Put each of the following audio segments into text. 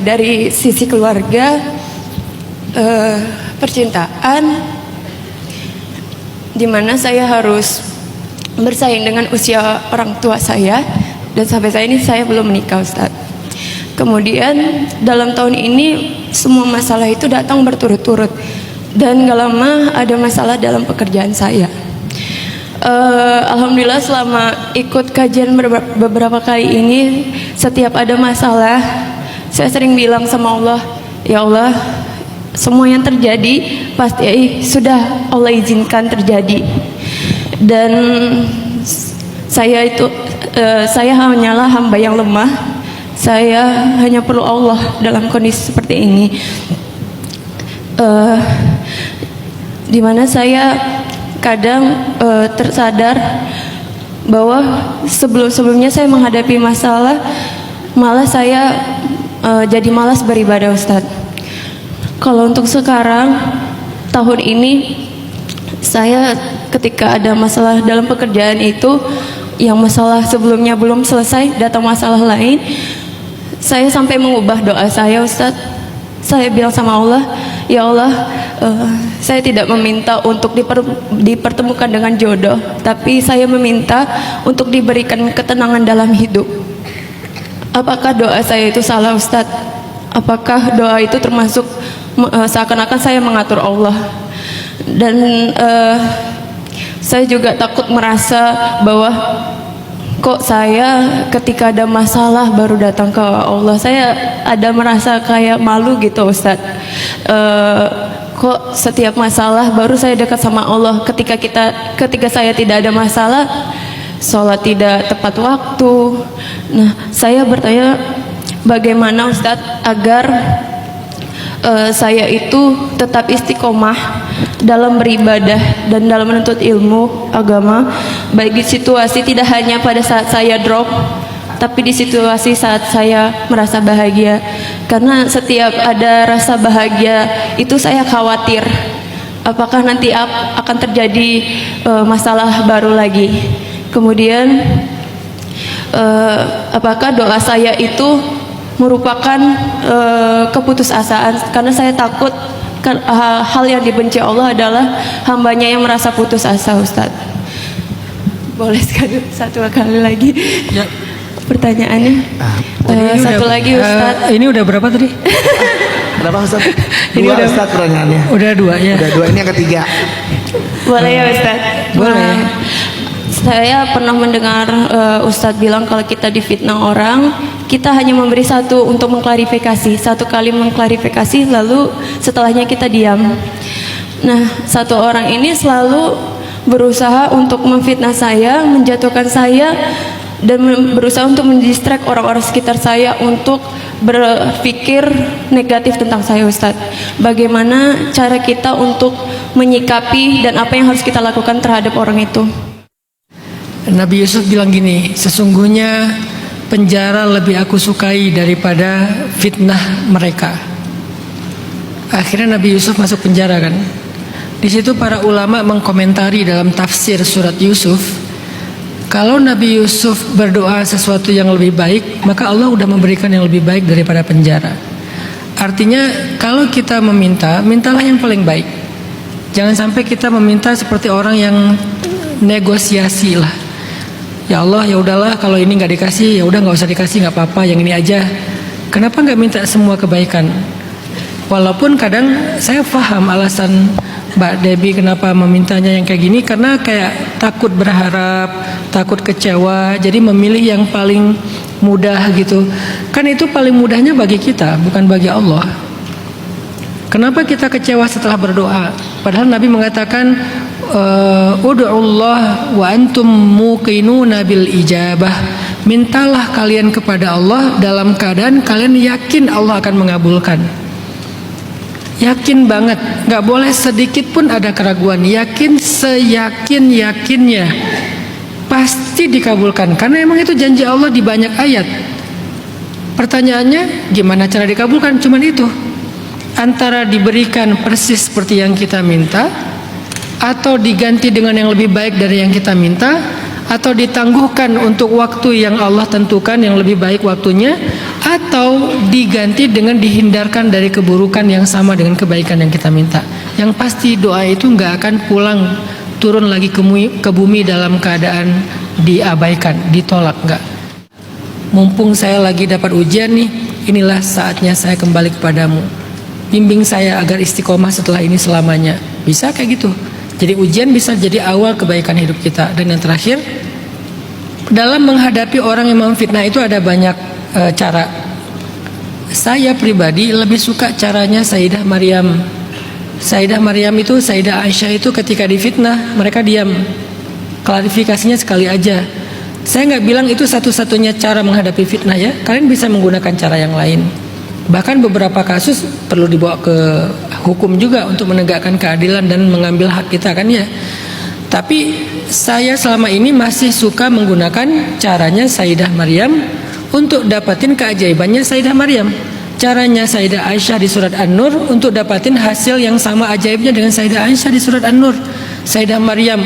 dari sisi keluarga, percintaan, dimana saya harus bersaing dengan usia orang tua saya, dan sampai saat ini saya belum menikah, Ustaz. Kemudian dalam tahun ini semua masalah itu datang berturut-turut, dan gak lama ada masalah dalam pekerjaan saya. Alhamdulillah selama ikut kajian beberapa kali ini, setiap ada masalah saya sering bilang sama Allah, ya Allah, semua yang terjadi pasti sudah Allah izinkan terjadi, dan saya hanyalah hamba yang lemah. Saya hanya perlu Allah dalam kondisi seperti ini, dimana saya kadang tersadar bahwa sebelumnya saya menghadapi masalah, malah saya jadi malas beribadah, Ustadz. Kalau untuk sekarang, tahun ini saya ketika ada masalah dalam pekerjaan itu, yang masalah sebelumnya belum selesai, datang masalah lain, saya sampai mengubah doa saya, Ustadz. Saya bilang sama Allah, ya Allah, saya tidak meminta untuk dipertemukan dengan jodoh, tapi saya meminta untuk diberikan ketenangan dalam hidup. Apakah doa saya itu salah, Ustadz? Apakah doa itu termasuk seakan-akan saya mengatur Allah? Dan saya juga takut merasa bahwa kok saya ketika ada masalah baru datang ke Allah. Saya ada merasa kayak malu gitu, Ustadz. Kok setiap masalah baru saya dekat sama Allah. Ketika saya tidak ada masalah, sholat tidak tepat waktu. Nah, saya bertanya, bagaimana Ustadz agar saya itu tetap istiqomah dalam beribadah dan dalam menuntut ilmu agama, baik di situasi tidak hanya pada saat saya drop, tapi di situasi saat saya merasa bahagia. Karena setiap ada rasa bahagia itu saya khawatir apakah nanti akan terjadi masalah baru lagi. Kemudian apakah doa saya itu merupakan keputusasaan, karena saya takut hal yang dibenci Allah adalah hambanya yang merasa putus asa, Ustadz. Boleh sekali satu kali lagi ya, pertanyaannya. Satu lagi, Ustadz. Ini udah berapa tadi? Berapa, Ustadz? Ini Dua, Ustadz, pertanyaannya. Udah dua ya. Udah dua, ini yang ketiga. Boleh ya, Ustadz? Boleh. Saya pernah mendengar Ustadz bilang kalau kita difitnah orang, kita hanya memberi satu untuk mengklarifikasi, satu kali mengklarifikasi, lalu setelahnya kita diam. Nah, satu orang ini selalu berusaha untuk memfitnah saya, menjatuhkan saya, dan berusaha untuk mendistract orang-orang sekitar saya untuk berpikir negatif tentang saya, Ustadz. Bagaimana cara kita untuk menyikapi dan apa yang harus kita lakukan terhadap orang itu? Nabi Yusuf bilang gini, sesungguhnya penjara lebih aku sukai daripada fitnah mereka. Akhirnya Nabi Yusuf masuk penjara kan. Di situ para ulama mengkomentari dalam tafsir surat Yusuf, kalau Nabi Yusuf berdoa sesuatu yang lebih baik, maka Allah udah memberikan yang lebih baik daripada penjara. Artinya kalau kita meminta, mintalah yang paling baik. Jangan sampai kita meminta seperti orang yang negosiasi lah. Ya Allah, ya udahlah, kalau ini nggak dikasih, ya udah nggak usah dikasih, nggak apa-apa, yang ini aja. Kenapa nggak minta semua kebaikan? Walaupun kadang saya paham alasan Mbak Debbie kenapa memintanya yang kayak gini, karena kayak takut berharap, takut kecewa, jadi memilih yang paling mudah gitu. Kan itu paling mudahnya bagi kita, bukan bagi Allah. Kenapa kita kecewa setelah berdoa? Padahal Nabi mengatakan, ud'ullah wa antum muqinuna bil ijabah. Mintalah kalian kepada Allah dalam keadaan kalian yakin Allah akan mengabulkan. Yakin banget, gak boleh sedikit pun ada keraguan. Yakin seyakin-yakinnya, pasti dikabulkan. Karena emang itu janji Allah di banyak ayat. Pertanyaannya, gimana cara dikabulkan? Cuman itu, antara diberikan persis seperti yang kita minta, atau diganti dengan yang lebih baik dari yang kita minta, atau ditangguhkan untuk waktu yang Allah tentukan yang lebih baik waktunya, atau diganti dengan dihindarkan dari keburukan yang sama dengan kebaikan yang kita minta. Yang pasti doa itu nggak akan pulang turun lagi ke bumi dalam keadaan diabaikan, ditolak, nggak. Mumpung saya lagi dapat ujian nih, inilah saatnya saya kembali kepadamu. Bimbing saya agar istiqomah setelah ini selamanya. Bisa kayak gitu. Jadi ujian bisa jadi awal kebaikan hidup kita. Dan yang terakhir, dalam menghadapi orang yang memfitnah itu ada banyak cara. Saya pribadi lebih suka caranya Sayyidah Maryam. Sayyidah Maryam itu, Sayyidah Aisyah itu ketika difitnah mereka diam. Klarifikasinya sekali aja. Saya nggak bilang itu satu-satunya cara menghadapi fitnah ya. Kalian bisa menggunakan cara yang lain. Bahkan beberapa kasus perlu dibawa ke hukum juga untuk menegakkan keadilan dan mengambil hak kita kan ya. Tapi saya selama ini masih suka menggunakan caranya Sayyidah Maryam untuk dapatin keajaibannya Sayyidah Maryam. Caranya Sayyidah Aisyah di surat An-Nur untuk dapatin hasil yang sama ajaibnya dengan Sayyidah Aisyah di surat An-Nur. Sayyidah Maryam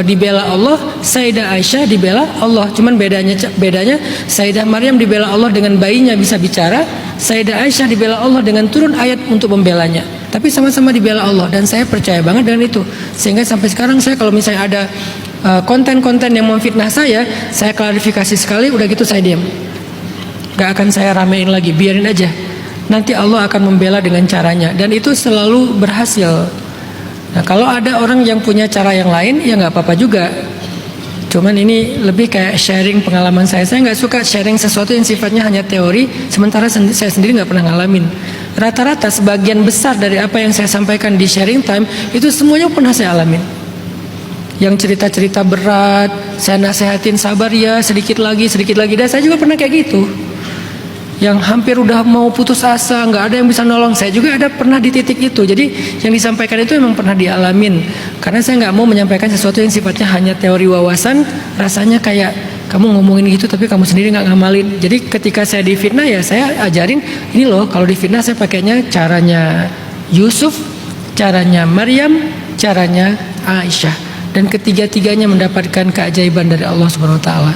dibela Allah, Sayyidah Aisyah dibela Allah. Cuman bedanya Sayyidah Maryam dibela Allah dengan bayinya bisa bicara, Sayyidah Aisyah dibela Allah dengan turun ayat untuk membelanya. Tapi sama-sama dibela Allah dan saya percaya banget dengan itu. Sehingga sampai sekarang saya kalau misalnya ada konten-konten yang memfitnah saya klarifikasi sekali, udah gitu saya diam. Gak akan saya ramein lagi, biarin aja. Nanti Allah akan membela dengan caranya dan itu selalu berhasil. Nah kalau ada orang yang punya cara yang lain ya nggak apa-apa juga. Cuman ini lebih kayak sharing pengalaman saya. Saya nggak suka sharing sesuatu yang sifatnya hanya teori, sementara saya sendiri nggak pernah ngalamin. Rata-rata sebagian besar dari apa yang saya sampaikan di sharing time itu semuanya pernah saya alamin. Yang cerita-cerita berat, saya nasehatin sabar ya, sedikit lagi. Dan saya juga pernah kayak gitu. Yang hampir udah mau putus asa, nggak ada yang bisa nolong, saya juga ada pernah di titik itu. Jadi yang disampaikan itu memang pernah dialamin. Karena saya nggak mau menyampaikan sesuatu yang sifatnya hanya teori wawasan, rasanya kayak kamu ngomongin gitu tapi kamu sendiri nggak ngamalin. Jadi ketika saya difitnah ya saya ajarin, ini loh kalau difitnah saya pakainya caranya Yusuf, caranya Maryam, caranya Aisyah. Dan ketiga-tiganya mendapatkan keajaiban dari Allah Subhanahu Wa Taala.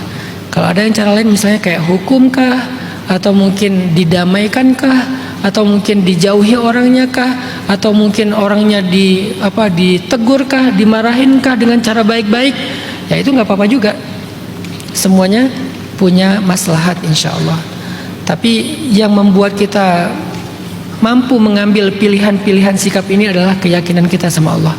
Kalau ada yang cara lain misalnya kayak hukumkah, atau mungkin didamaikankah, atau mungkin dijauhi orangnya kah, atau mungkin orangnya ditegurkah, dimarahinkah dengan cara baik-baik, ya itu nggak apa-apa juga. Semuanya punya maslahat insya Allah. Tapi yang membuat kita mampu mengambil pilihan-pilihan sikap ini adalah keyakinan kita sama Allah.